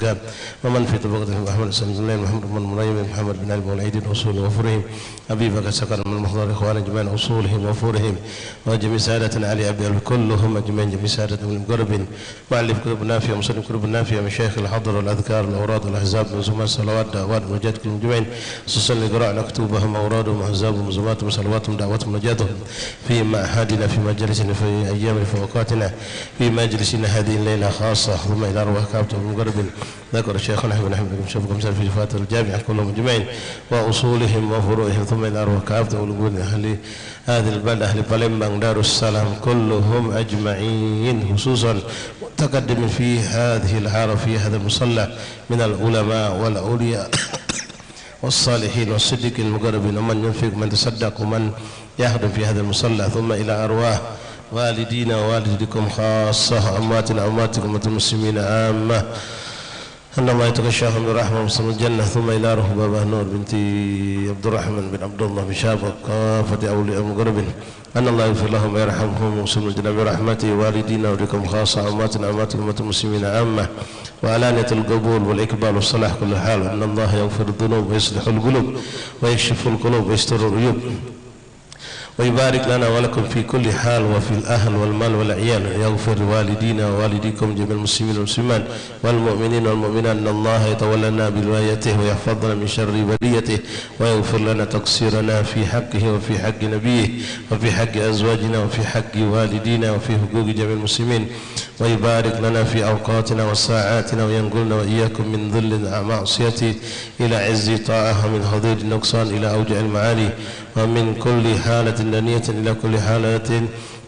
ومن في طبقته محمد بن الله محمد بن مريم محمد بن علي والعيد اصول وفرهم ابي بكر سكر من المحضر اخوان اجمعين اصولهم وفرهم وجميع سادة علي ابي كلهم اجمعين جميع سادة من قرب معلف قرب نافيه ومسلم قرب نافيه مشايخ الحضر والاذكار الاوراد والاحزاب منظومات الصلوات دعوات ونجاة كل اجمعين خصوصا لقراء مكتوبهم اورادهم واحزابهم منظوماتهم وصلواتهم دعواتهم ونجاتهم في معهدنا في مجلسنا في ايام في اوقاتنا في مجلسنا هذه الليله خاصه ثم الى ارواح كافه من قرب ذكر شيخنا ابن احمد بن شوف مثال في فاتر الجامعه كلهم اجمعين واصولهم وفروعهم ثم الى ارواح كافه ولقون اهل هذه البلد اهل بالمبان دار السلام كلهم اجمعين خصوصا متقدم في هذه الحاره في هذا المصلى من العلماء والاولياء والصالحين والصديقين المقربين ومن ينفق من تصدق ومن يخدم في هذا المصلى ثم الى ارواح والدينا ووالدكم خاصه امواتنا وامواتكم المسلمين عامه أن الله يتغشاهم برحمة وصل الجنة ثم إلى روح بابا نور بنت عبد الرحمن بن عبد الله بن شابك كافة أولياء المقربين أن الله يغفر لهم ويرحمهم وصل الجنة برحمته والدينا ولكم خاصة أمواتنا أمواتكم المسلمين عامة وعلانية القبول والإقبال والصلاح كل حال أن الله يغفر الذنوب ويصلح القلوب ويكشف القلوب ويستر العيوب ويبارك لنا ولكم في كل حال وفي الأهل والمال والعيال يغفر والدينا ووالديكم جميع المسلمين والمسلمات والمؤمنين والمؤمنات أن الله يتولنا بولايته ويحفظنا من شر بليته ويغفر لنا تقصيرنا في حقه وفي حق نبيه وفي حق أزواجنا وفي حق والدينا وفي حقوق جميع المسلمين ويبارك لنا في أوقاتنا وساعاتنا وينقلنا وإياكم من ذل معصيته إلى عز طاعة ومن حضور النقصان إلى أوجع المعالي ومن كل حالة دنية إلى كل حالة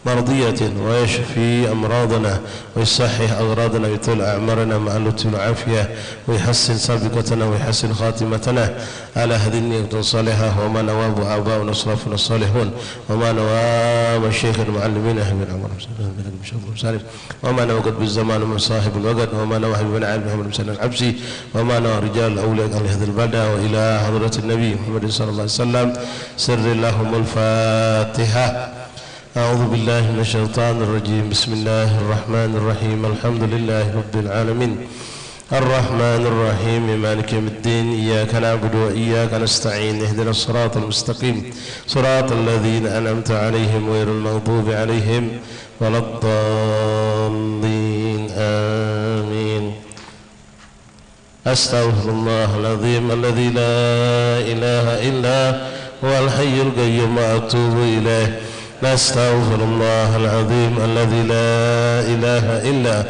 مرضية ويشفي أمراضنا ويصحح أغراضنا ويطول أعمارنا مع اللطف والعافية ويحسن سابقتنا ويحسن خاتمتنا على هذه النية الصالحة وما نواه آباؤنا الصالحون الصالحون وما نواه مشايخ المعلمين أهل العمر وما نواه قد بالزمان من صاحب الوقت وما نواه بن عالم محمد بن سلام العبسي وما نواه رجال الأولياء أهل هذا البلدة وإلى حضرة النبي محمد صلى الله عليه وسلم سر اللهم الفاتحة. أعوذ بالله من الشيطان الرجيم. بسم الله الرحمن الرحيم. الحمد لله رب العالمين الرحمن الرحيم مالك يوم الدين إياك نعبد وإياك نستعين اهدنا الصراط المستقيم صراط الذين أنعمت عليهم غير المغضوب عليهم ولا الضالين آمين. أستغفر الله العظيم الذي لا إله إلا هو الحي القيوم وأتوب إليه. نستغفر الله العظيم الذي لا إله إلا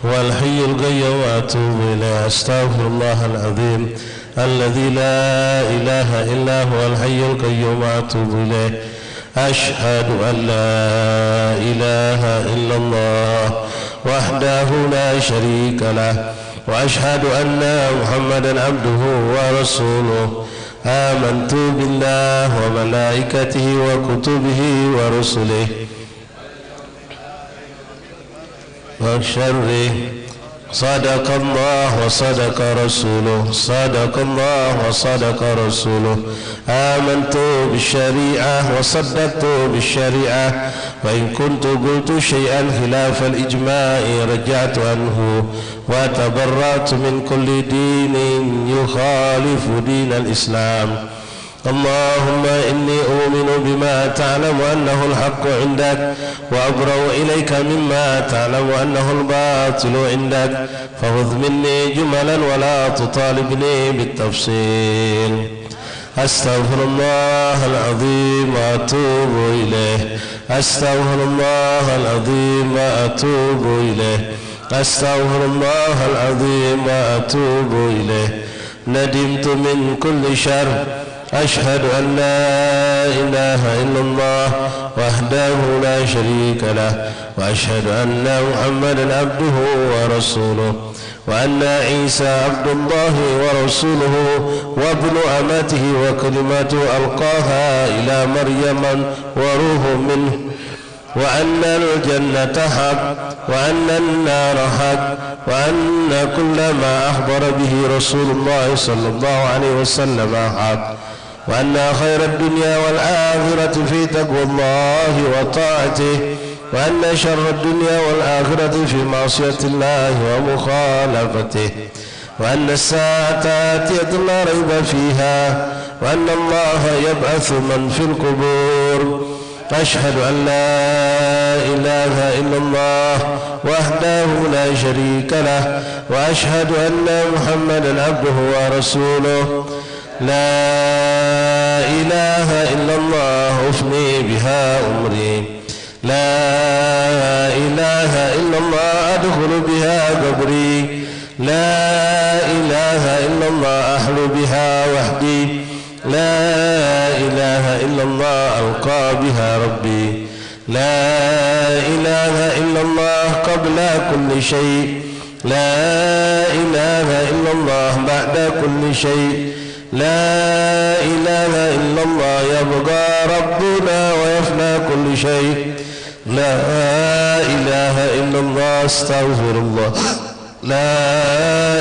هو الحي القيوم وأتوب إليه. أستغفر الله العظيم الذي لا إله إلا هو الحي القيوم وأتوب إليه. أشهد أن لا إله إلا الله وحده لا شريك له وأشهد أن محمدا عبده ورسوله. آمنت بالله وملائكته وكتبه ورسله وشره. صدق الله وصدق رسوله صدق الله وصدق رسوله. آمنت بالشريعة وصدقت بالشريعة وإن كنت قلت شيئا خلاف الإجماع رجعت عنه وتبرأت من كل دين يخالف دين الإسلام. اللهم إني أؤمن بما تعلم أنه الحق عندك وأبرأ إليك مما تعلم أنه الباطل عندك فخذ مني جملا ولا تطالبني بالتفصيل. أستغفر الله العظيم وأتوب إليه. أستغفر الله العظيم وأتوب إليه. أستغفر الله العظيم وأتوب إليه. ندمت من كل شر. أشهد أن لا إله إلا الله وحده لا شريك له وأشهد أن محمدا عبده ورسوله وأن عيسى عبد الله ورسوله وابن أمته وكلمته ألقاها إلى مريم وروح منه وأن الجنة حق وأن النار حق وأن كل ما أخبر به رسول الله صلى الله عليه وسلم حق وأن خير الدنيا والآخرة في تقوى الله وطاعته وأن شر الدنيا والآخرة في معصية الله ومخالفته. وأن الساعة آتية لا ريب فيها وأن الله يبعث من في القبور. أشهد أن لا إله إلا الله وحده لا شريك له وأشهد أن محمدا عبده ورسوله. لا إله إلا الله أفني بها أمري، لا إله إلا الله أدخل بها قبري، لا إله إلا الله أحل بها وحدي، لا إله إلا الله ألقى بها ربي، لا إله إلا الله قبل كل شيء، لا إله إلا الله بعد كل شيء، لا إله إلا الله يبقى ربنا ويفنى كل شيء، لا إله إلا الله استغفر الله، لا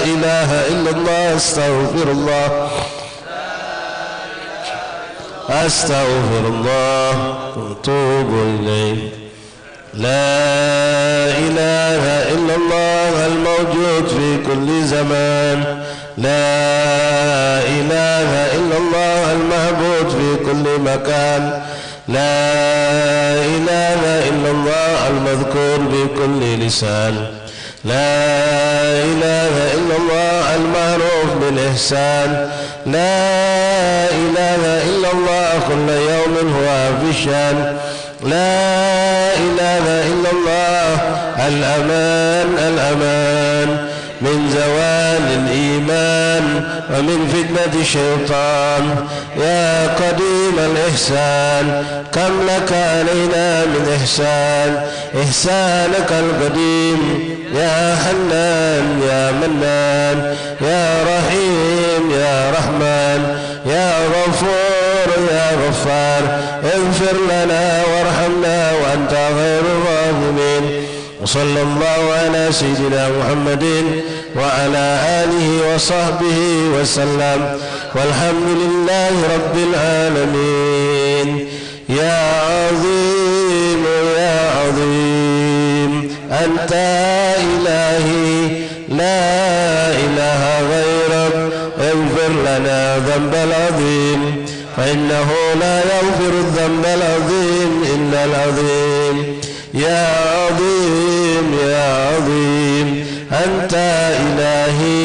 إله إلا الله استغفر الله، أستغفر الله وأتوب إليه. لا إله إلا الله الموجود في كل زمان، لا إله إلا الله المعبود في كل مكان، لا إله إلا الله المذكور بكل لسان، لا إله إلا الله المعروف بالإحسان، لا إله إلا الله كل يوم هو في الشان، لا إله إلا الله الأمان الأمان من زوال الإيمان ومن فتنة الشيطان. يا قديم الإحسان كم لك علينا من إحسان، إحسانك القديم يا حنان يا منان يا رحيم يا رحمن يا غفور يا غفار. اغفر لنا وارحمنا وأنت خير الراحمين. وصلى الله على سيدنا محمد وعلى آله وصحبه وسلم، والحمد لله رب العالمين. يا عظيم يا عظيم أنت إلهي لا إله غيرك، اغفر لنا ذنب العظيم فإنه لا يغفر الذنب العظيم إلا العظيم. يا عظيم يا عظيم أنت إلهي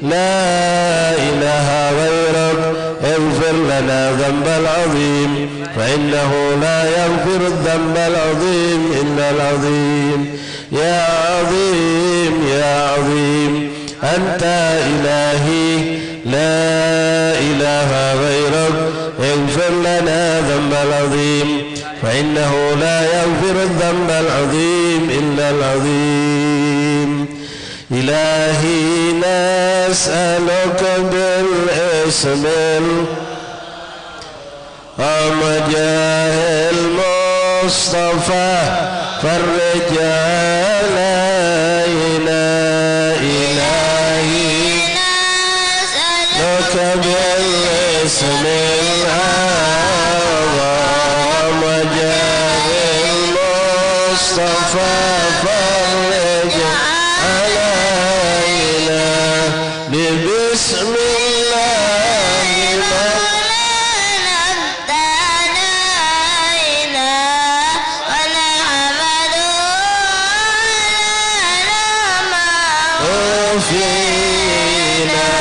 لا إله غيرك، اغفر لنا ذنب العظيم فإنه لا يغفر الذنب العظيم إلا العظيم. يا عظيم يا عظيم أنت إلهي لا إله غيرك، اغفر لنا ذنب العظيم فإنه لا يغفر الذنب العظيم إلا العظيم. إلهي نسألك بالاسم وجاه المصطفى فرج علينا. إلهي نسألك بالاسم الأعظم وجاه المصطفى فرج علينا. بسم الله مولانا ابتدينا ونحمده على ما فينا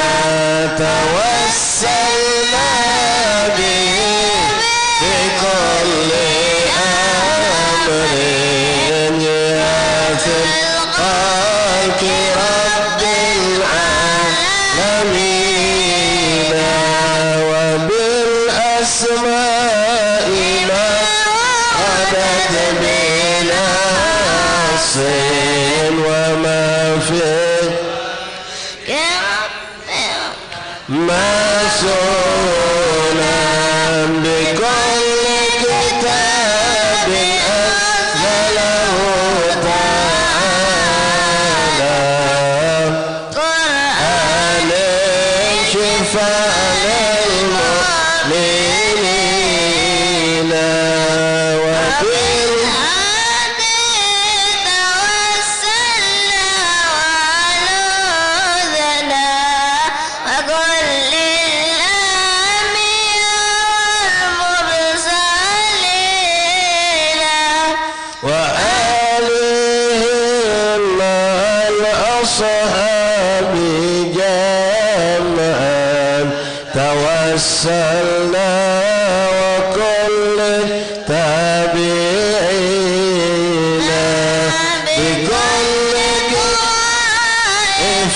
توسلنا به بكل أمر يأتي الخلق رب العالمين وبالأسماء ما غدت بنص وما فيه مسؤولا بكل كتاب أنزله تعالى قرآن شفاء للمؤمنين وبالهدي توسلنا وعلوذنا توسلنا وكل تابعين بكل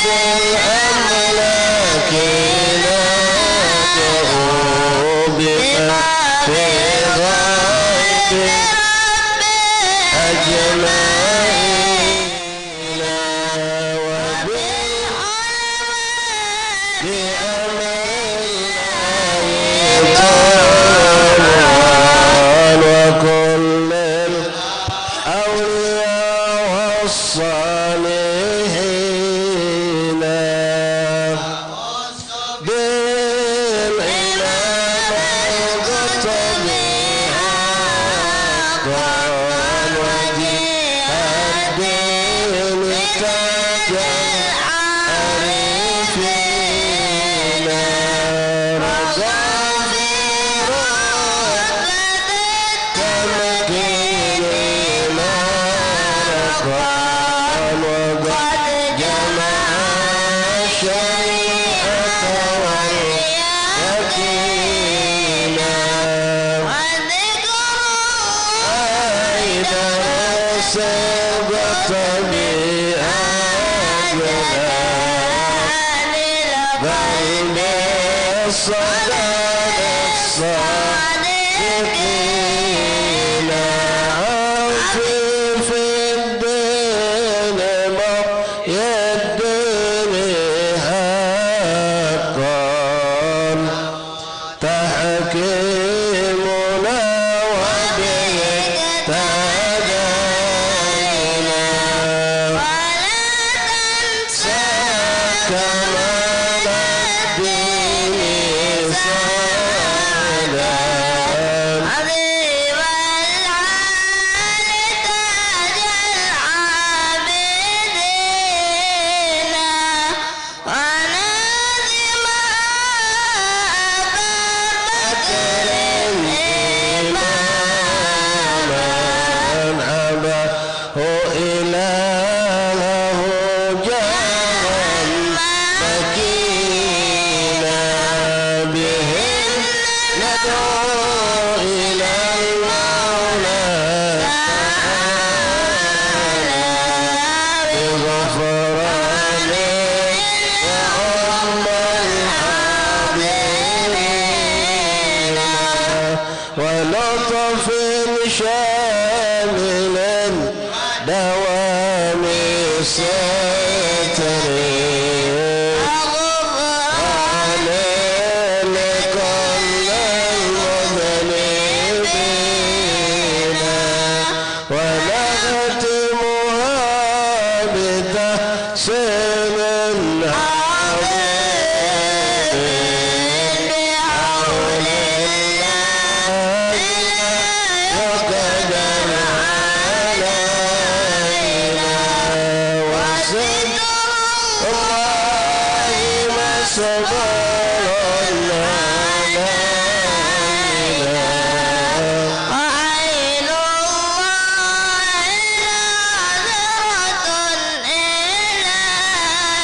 في الأملاك ندعو بما في غيب أجمعين وكل الأولياء والصالحين بالإمام القطب حقا وجه الدين تاج العارفين رضا تمكين الأرقام وقد جمع الشريعة واليقين أيضا سبق بأجلال بل بالصلاة الصادقين عفيف الدين ما يدني حقا تحكيمنا وبه تدينا كمال الدين سادا إلهه جاء مكينا بهم ندعو إلى المولى بغفرانه وعم الحاضرين ولطف شامل دوام سترين عن لكل المذنبين ونختمها بتحسين العظيم بحول الله وقدر علينا وزد الله ما صبر علينا وعين الله ناظرة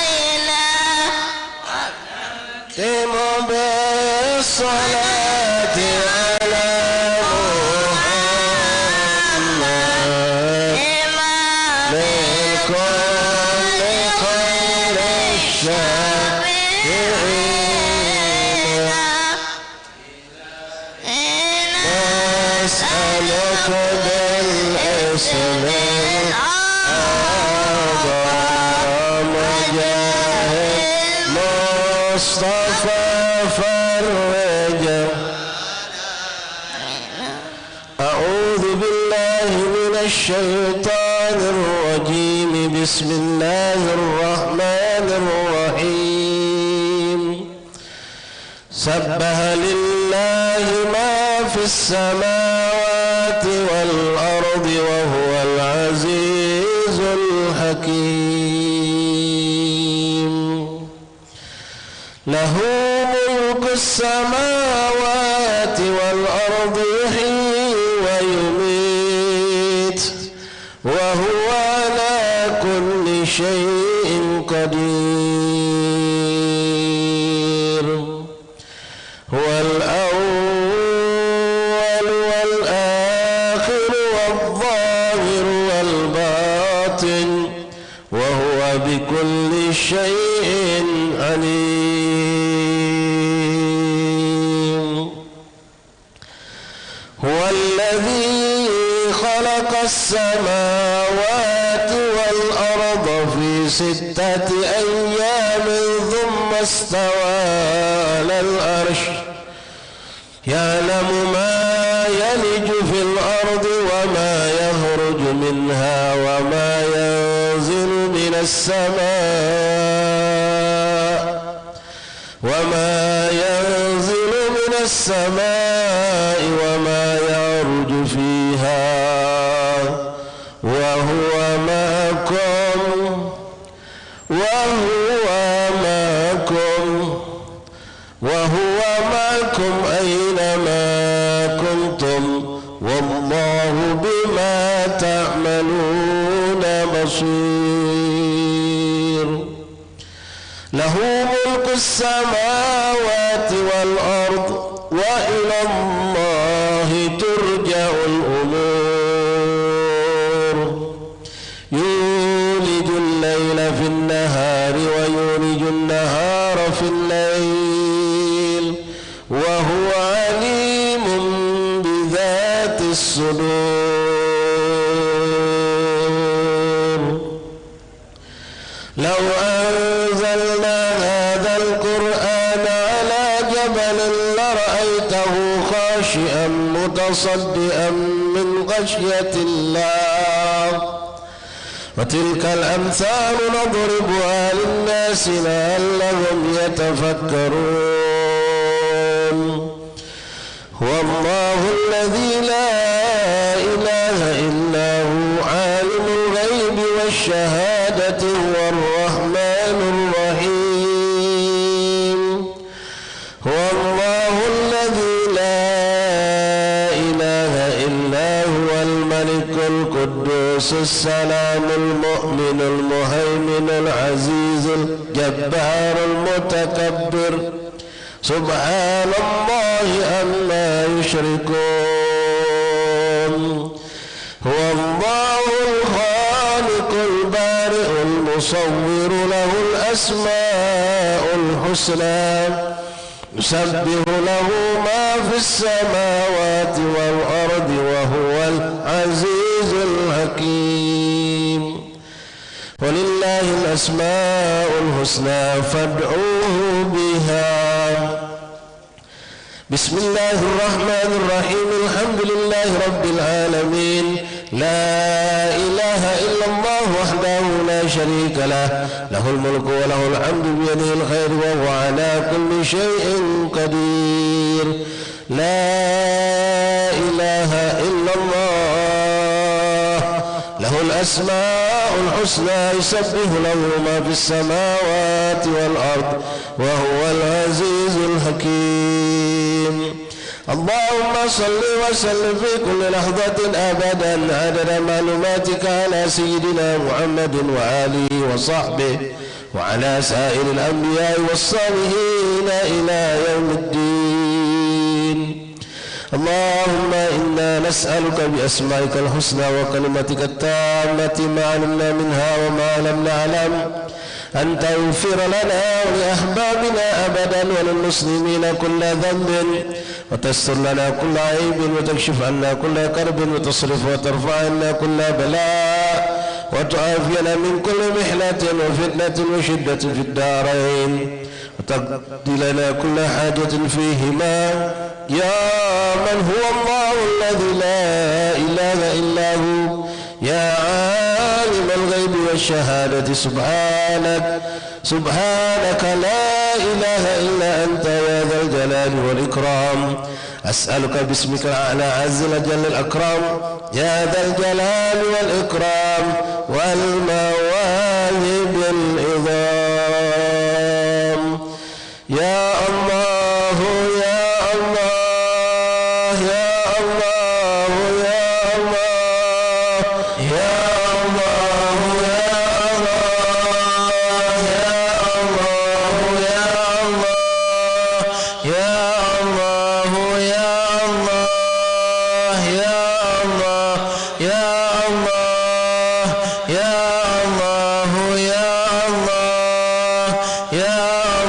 إلينا ختم بالصلاة على محمد لكل خير الشافعين نسألك بالاسم الأعظم جاه المصطفى فرج أعوذ بالله من الشيطان الرجيم بسم الله الرحمن الرحيم سبح لله ما في السماوات والأرض وهو العزيز الحكيم له ملك السماوات والأرض يحيي ويميت وهو على كل شيء قدير عليم هو الذي خلق السماوات والأرض في 6 أيام ثم استوى على العرش يعلم ما يلج في الأرض وما يخرج منها وما ينزل من السماء وما يعرج فيها وهو معكم أينما كنتم والله بما تعملون بصير له ملك السماوات والأرض وإلى الله ترجع الأمور يولج الليل في النهار ويولج النهار في الليل وهو عليم بذات الصدور لو أنزلنا هذا القرآن على جبل لرأيته خاشعا متصدئا من خشية الله وتلك الأمثال نضربها للناس لعلهم يتفكرون هو الله الذي لا إله إلا هو عالم الغيب والشهادة هو الرحمن الرحيم هو الله الذي لا إله إلا هو الملك القدوس السلام المؤمن المهيمن العزيز الجبار المتكبر سبحان الله عما يشركون هو الله الخالق البارئ المصور له الأسماء الحسنى يسبح له ما في السماوات والأرض وهو العزيز الحكيم ولله الأسماء الحسنى فادعوه بها بسم الله الرحمن الرحيم الحمد لله رب العالمين لا إله إلا الله وحده لا شريك له له الملك وله الحمد بيده الخير وهو على كل شيء قدير لا إله إلا الله له الأسماء الحسنى يسبح له ما في السماوات والأرض وهو العزيز الحكيم اللهم صل وسلم في كل لحظة أبدا عدد معلوماتك على سيدنا محمد وآله وصحبه وعلى سائر الأنبياء والصالحين إلى يوم الدين اللهم إنا نسألك بأسمائك الحسنى وكلمتك التامة ما علمنا منها وما لم نعلم أن تغفر لنا ولأحبابنا أبدا وللمسلمين كل ذنب وتستر لنا كل عيب وتكشف عنا كل كرب وتصرف وترفع عنا كل بلاء وتعافينا من كل محنة وفتنة وشدة في الدارين وتقضي لنا كل حاجة فيهما يا من هو الله الذي لا إله إلا هو يا عالم الغيب والشهادة سبحانك لا إله إلا أنت يا ذا الجلال والإكرام أسألك باسمك الأعلى عز وجل الأكرم يا ذا الجلال والإكرام والمواهب العظام يا الله يا الله يا الله يا الله يا الله يا الله يا الله يا الله يا الله يا الله يا الله يا الله يا الله يا الله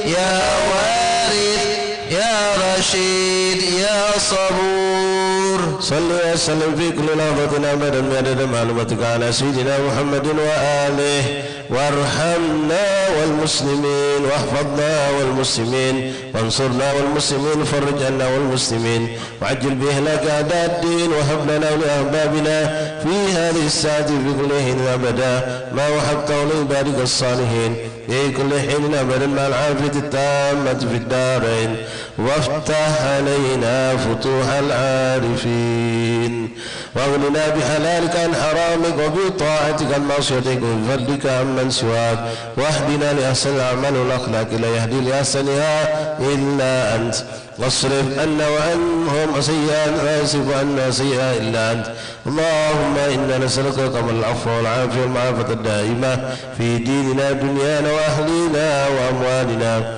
يا وارث يا رشيد يا صبور. صل وسلم في كل لحظة أبدا بعدد معلوماتك على سيدنا محمد وآله، وارحمنا والمسلمين، واحفظنا والمسلمين، وانصرنا والمسلمين، وفرج عنا والمسلمين، وعجل بإهلاك أعداء الدين، وهب لنا ولأحبابنا في هذه الساعة في كل حين أبدا ما وهبته لعبادك الصالحين في كل حين أبدا مع العافية التامة في الدارين، وافتح علينا فتوح العارفين، واغننا بحلالك عن حرامك، وبطاعتك عن معصيتك، وبفضلك عمن سواك، واهدنا لأحسن الأعمال والأخلاق لا يهدي لأحسنها إلا أنت، واصرف عنا وعنهم سيئات لا يصرف عنا سيئا إلا أنت. اللهم إنا نسألك كمال العفو والعافية والمعافاة الدائمة في ديننا دنيانا وأهلنا وأموالنا.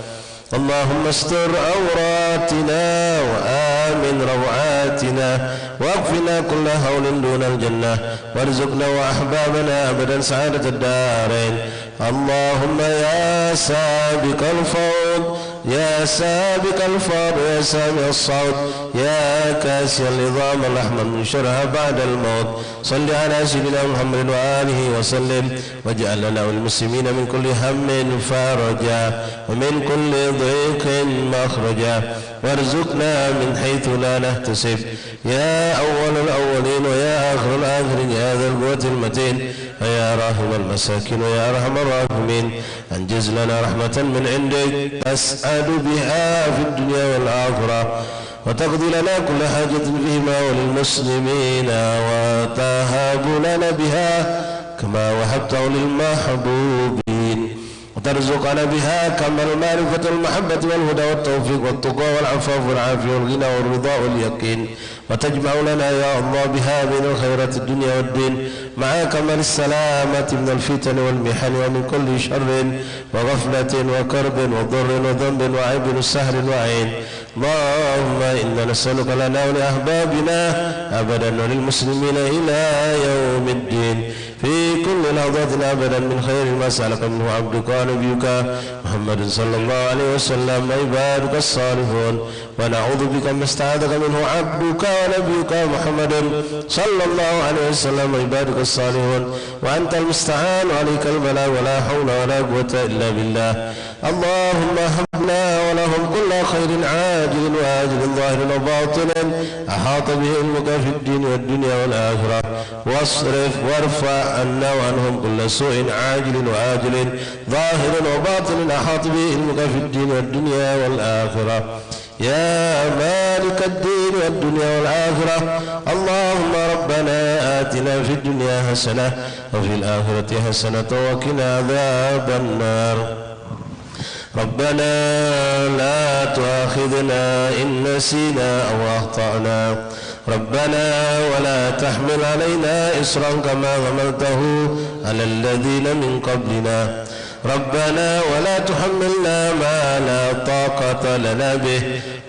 اللهم استر عوراتنا وآمن روعاتنا، واكفنا كل هول دون الجنة، وارزقنا وأحبابنا أبدا سعادة الدارين. اللهم يا سابق الفوض، يا سابق الفوض، يا سامع الصوت، يا كاسي العظام اللحم من شرها بعد الموت، صل على سيدنا محمد وآله وسلم، واجعل لنا والمسلمين من كل هم فرجا، ومن كل ضيق مخرجا، وارزقنا من حيث لا نحتسب، يا أول الأولين ويا آخر الآخرين، يا ذا القوة المتين، ويا راحم المساكين ويا أرحم الراحمين، أنجز لنا رحمة من عندك أسعد بها في الدنيا والآخرة، وتقضي لنا كل حاجة فيما وللمسلمين، وتهاب لنا بها كما وهبته للمحبوبين، وترزقنا بها كمال المعرفة والمحبة والهدى والتوفيق والتقوى والعفاف والعافية والغنى والرضا واليقين، وتجمع لنا يا الله بها بين الخيرات الدنيا والدين، مع كمال السلامة من الفتن والمحن ومن كل شر وغفلة وكرب وضر وذنب وعيب وسهر وعين. اللهم إنا نسألك لنا ولأحبابنا أبدا وللمسلمين إلى يوم الدين في كل لحظة أبدا من خير ما سألك منه عبدك ونبيك محمد صلى الله عليه وسلم وعبادك الصالحون، ونعوذ بك ما استعاذك منه عبدك ونبيك محمد صلى الله عليه وسلم وعبادك الصالحون، وأنت المستعان وعليك البلاء، ولا حول ولا قوة إلا بالله. اللهم هبنا ولهم كل خير عاجل وآجل ظاهر وباطن أحاط به علمك في الدين والدنيا والآخرة، واصرف وارفع عنا وعنهم كل سوء عاجل وآجل ظاهر وباطن أحاط به علمك في الدين والدنيا والآخرة، يا مالك الدين والدنيا والآخرة. اللهم ربنا آتنا في الدنيا حسنة وفي الآخرة حسنة وقنا عذاب النار. ربنا لا تؤاخذنا إن نسينا أو أخطأنا، ربنا ولا تحمل علينا إصرا كما حملته على الذين من قبلنا، ربنا ولا تحملنا ما لا طاقة لنا به،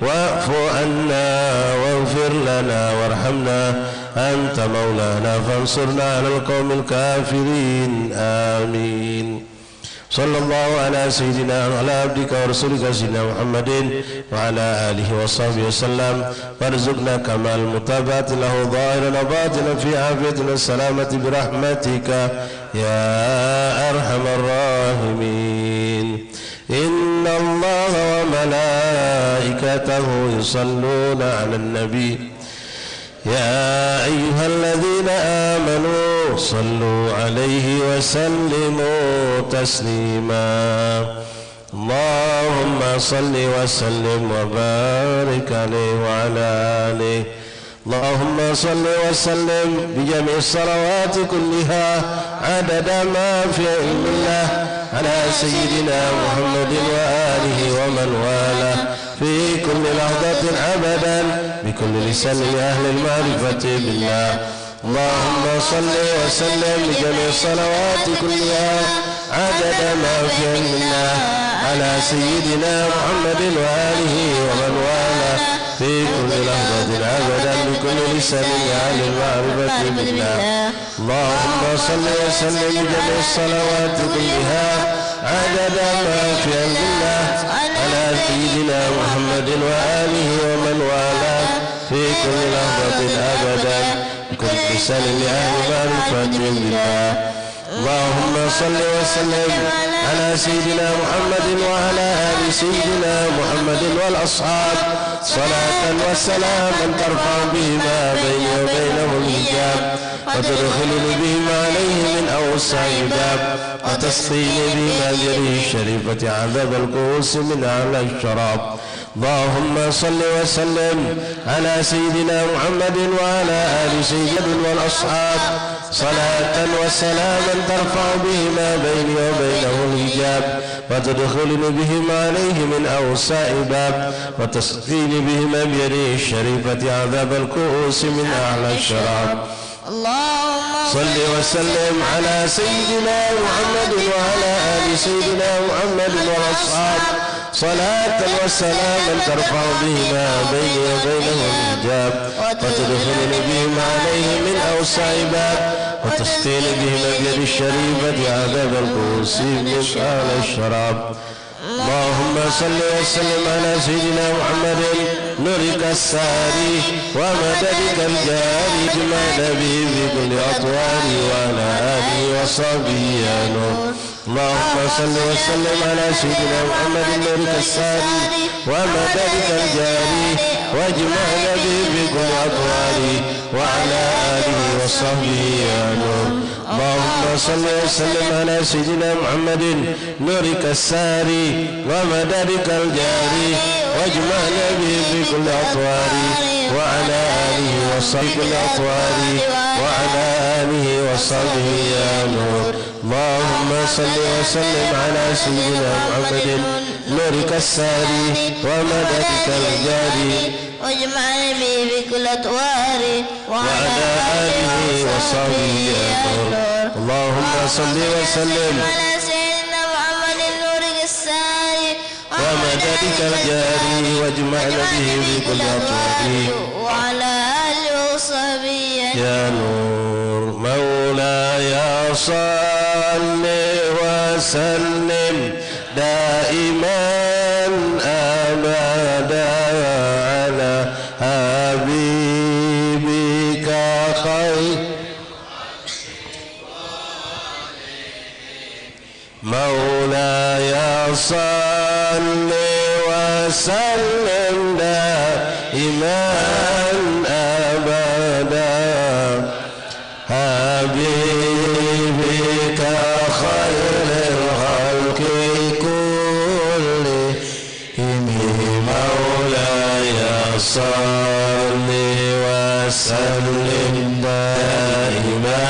واعف عنا واغفر لنا وارحمنا، أنت مولانا فانصرنا على القوم الكافرين. آمين. صلى الله على سيدنا وعلى عبدك ورسولك سيدنا محمد وعلى آله وصحبه وسلم، وارزقنا كمال المتابعة له ظاهرا وباطنا في عافية والسلامة برحمتك يا أرحم الراحمين. إن الله وملائكته يصلون على النبي، يا أيها الذين آمنوا صلوا عليه وسلموا تسليما. اللهم صل وسلم وبارك عليه وعلى آله. اللهم صل وسلم بجميع الصلوات كلها عدد ما في علم الله على سيدنا محمد وآله ومن والاه في كل لحظة أبدا بكل لسان لأهل المعرفة بالله. اللهم صل وسلم بجميع الصلوات كلها عدد ما في علم الله على سيدنا محمد وآله ومن والاه في كل لحظة أبدا بكل لسان لأهل المعرفة بالله. اللهم صل وسلم بجميع الصلوات كلها عدد ما في علم الله على سيدنا محمد وآله ومن والاه في كل لحظة أبدا بكل لسان لأهل معرفة بالله. اللهم صل وسلم على سيدنا محمد وعلى آل سيدنا محمد والأصحاب صلاة وسلاما ترفع بهما بيني وبينه الحجاب وتدخلني بهما عليه من أوسع الباب وتسقيني بما جريه الشريفة عذاب الكؤوس من أعلى الشراب. اللهم صل وسلم على سيدنا محمد وعلى آل سيدنا والأصحاب صلاة وسلاما ترفع بهما بيني وبينه الحجاب وتدخلني بهما عليه من أوسع باب وتسقيني بهما بيده الشريفة عذاب الكؤوس من أعلى الشراب. اللهم صل وسلم على سيدنا محمد وعلى آل سيدنا محمد والأصحاب صلاة وسلاما ترفع بهما بيني وبينه الحجاب وتدخلني بهما عليه من أوسع باب وتسقيني بهما بيد الشريفة عذاب الكؤوس من أعلى الشراب. اللهم صل وسلم على سيدنا محمد نورك الساري ومددك الجاري بما نبي بكل أطوار وعلى آله وصحبه يا نور. اللهم صل وسلم على سيدنا محمد نورك الساري ومددك الجاري واجمعنا به بكل أطوار وعلى آله وصحبه يا نور. اللهم صل وسلم على سيدنا محمد نورك الساري ومددك الجاري واجمعنا به بكل أطوار وعلى آله وصحبه الأطوار وعلى آله وصحبه يا نور. اللهم صل وسلم على سيدنا محمد نورك الساري ومددك الجاري واجمعنا به بكل أطوار وعلى آله وصحبه يا نور. اللهم صل وسلم على سيدنا محمد نورك الساري ومددك الجاري واجمعنا به بكل أطوار وعلى آله وصحبه يا نور. مولاي صل وسلم دائما أبدا على حبيبك خير مولاي صل وسلم دائما أبدا حبيبك خير الخلق كلهم مولاي صل وسلم دائما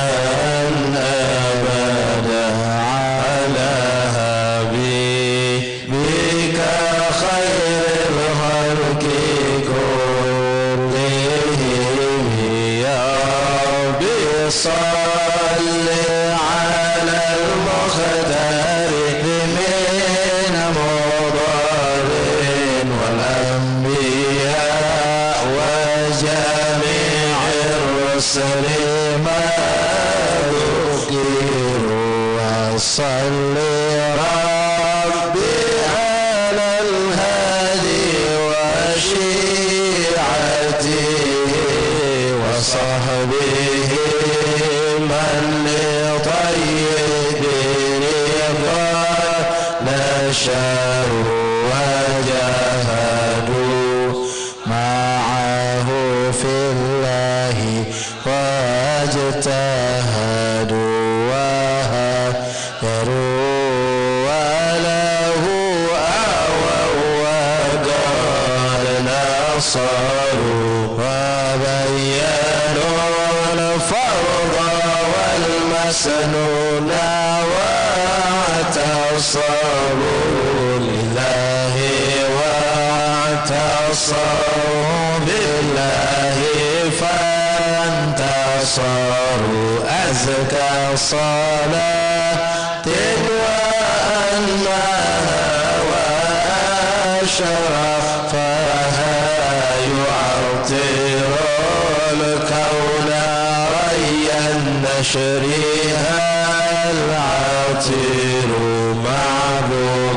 أبدا على حبيبك خير الخلق كلهم يا ربي صل على المختار من مضر والأنبياء وجميع الرسل ما ذكروا وصل ربي على الهادي وشيعته وصحبه من لطيب رضا نشروا وجاهدوا معه في الله واجتهدوا وهاجروا وله أووا وقال نصروا وبينوا الفرض والمسنون واعتصموا لله واعتصموا بالله فانتصروا أزكى صلاة وأنها وأشرفها يعطر الكون ريا نشرها والعطير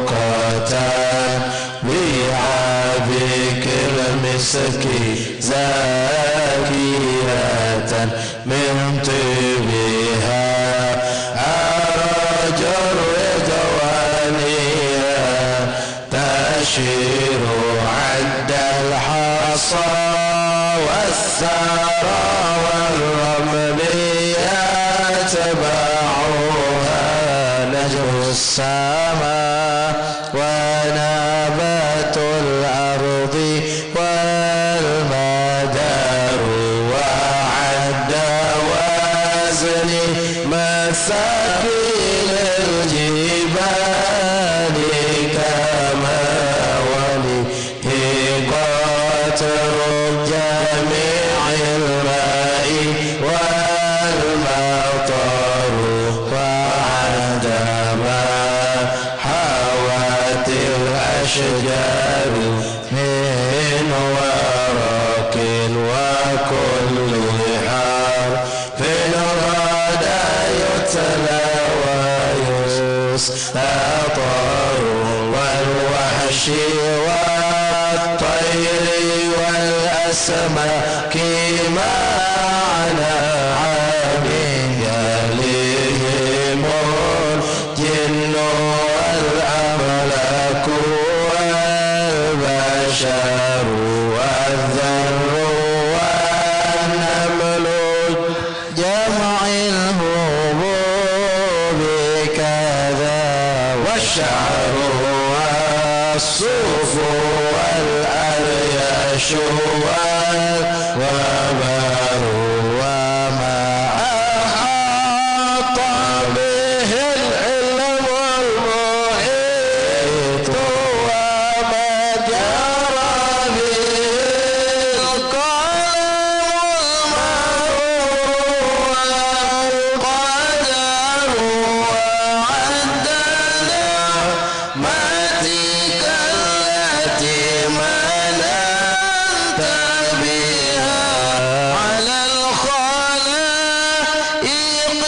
معبوقتان بعابك المسك زاكية من طيبها أرج الرضوانية تشير عند الحصى والثرى والرمل يتبعها نجم السماء ونبات الأرض والمدار وعد وزن مثاقيل الجبال كما وله قطر جميع الماء والمطر وعندما حوت الأشجار من ورق وكل حرف غدا يتلى ويستطر والوحش والطير والأسماك معنا عامين يليهم الجن والأملاك والبشر والذر والنمل جمع الهبوب كذا والشعر والصوف والأرياش والوبر وما أحاط به العلم المحيط وما جرى به القلم المرور والقدر وعدنا ماتك التي مننت بها على الخلائق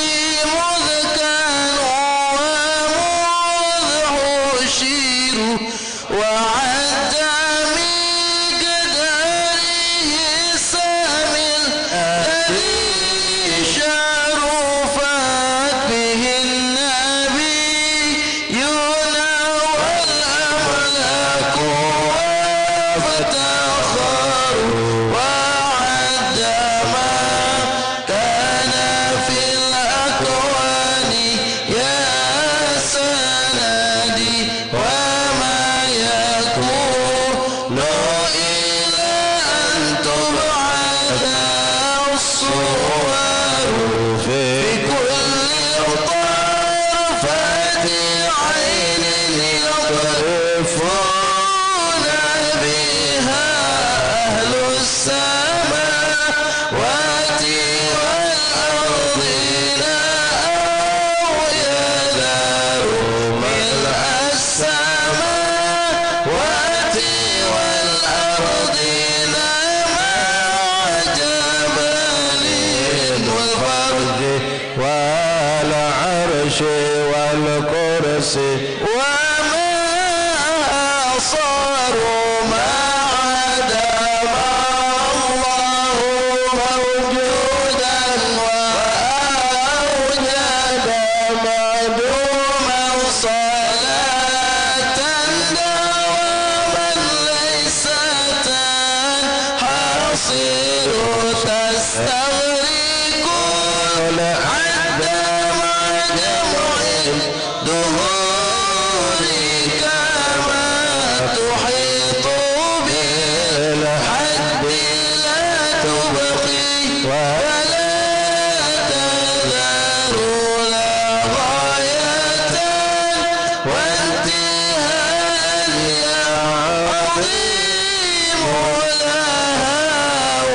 مذ كانوا ومذ حشروا وعد مقداره السام الذي شرفت به النبيون والأملاك وافتخروا وعد ما كان في الأكوان يا سندي وما يكون إلا أن تبعث الصور في كل طرفة عين يطرفون بها أهل السماوات والأرض لا أو يذر ملء السماوات والأرض لا مع جبل والفرج والعرش والكرسي وما صاروا ما دام الله موجودا وأوجد معدوما صلاة دواما ليس تنحصر تستغرق العد مع جمع الدهور كما تحيط بالحد لا تبقي ولا تذر لا غاية وانتهاء عظيم لها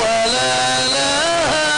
ولا لها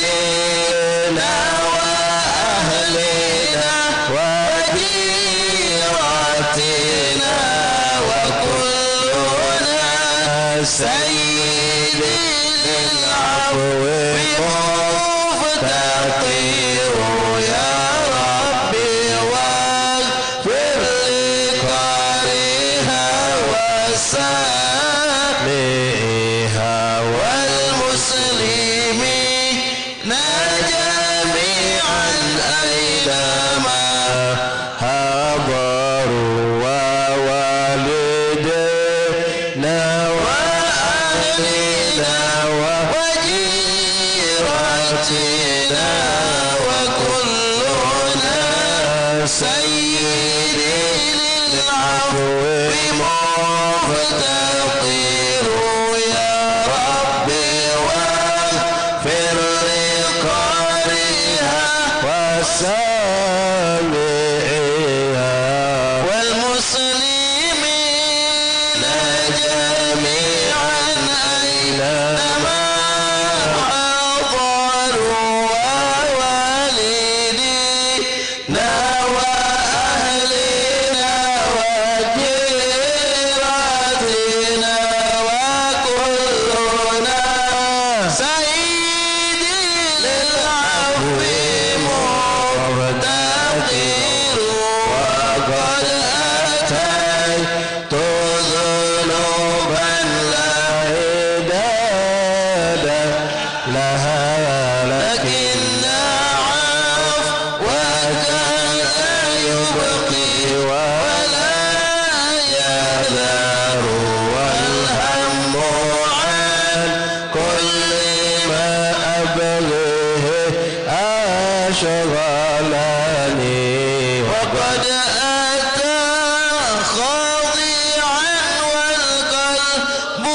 ووالدينا وأهلنا وجيراتنا وكلنا سيد للعفو مفتقر يا ربي واغفر لقارئها وسامعها والمسلمين جميعا أينما حضروا ووالدينا وأهلنا وجيراتنا وكلنا سيد للعفو مفتقر يا ربي واغفر لقارئها وسامعها والمسلمين جميعا أينما حضروا ووالدينا وأهلنا وجيراتنا وكلنا سيد للعفو مفتقر وقد أتيت ذنوبا لا عداد لها لكن عفوك لا يبقي ولا يذر والهم عن كل ما أبغيه أشغلني وقد أتى خاضعا والقلب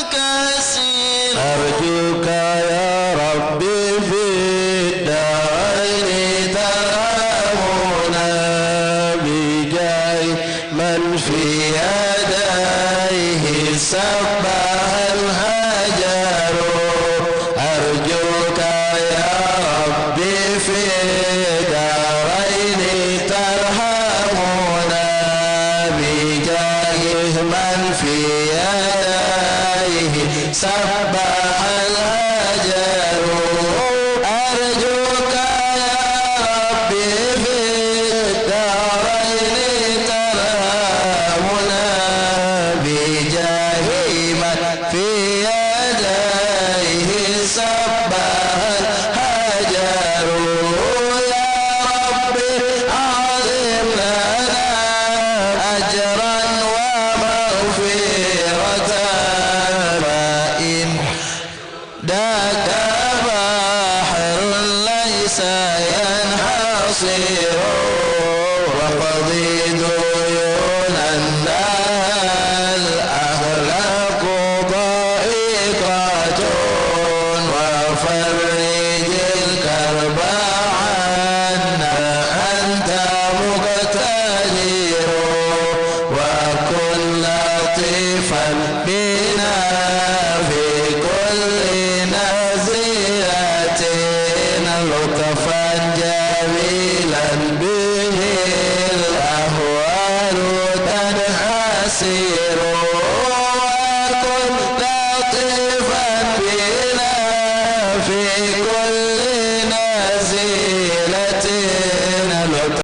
منكسر أرجوك يا ربي في الدارين ترحمنا بجاه من في يديه سبح الهجر أرجوك يا ربي في دارين ترحمنا بجاه من في يديه سبح الهجر أرجوك يا ربي في الدارين ترحمنا بجاه من في يديه سبح الهجر يا ربي أعظم لنا أجرا ومغفرة فإن داك بحر ليس ينحصر وقضي ديونا الأخلاق ضائقة وفرج الكرب عنا أنت مقتدر وكن لطيفا بنا في كل نزلة لطفا جميلا به الأهوال تنحسر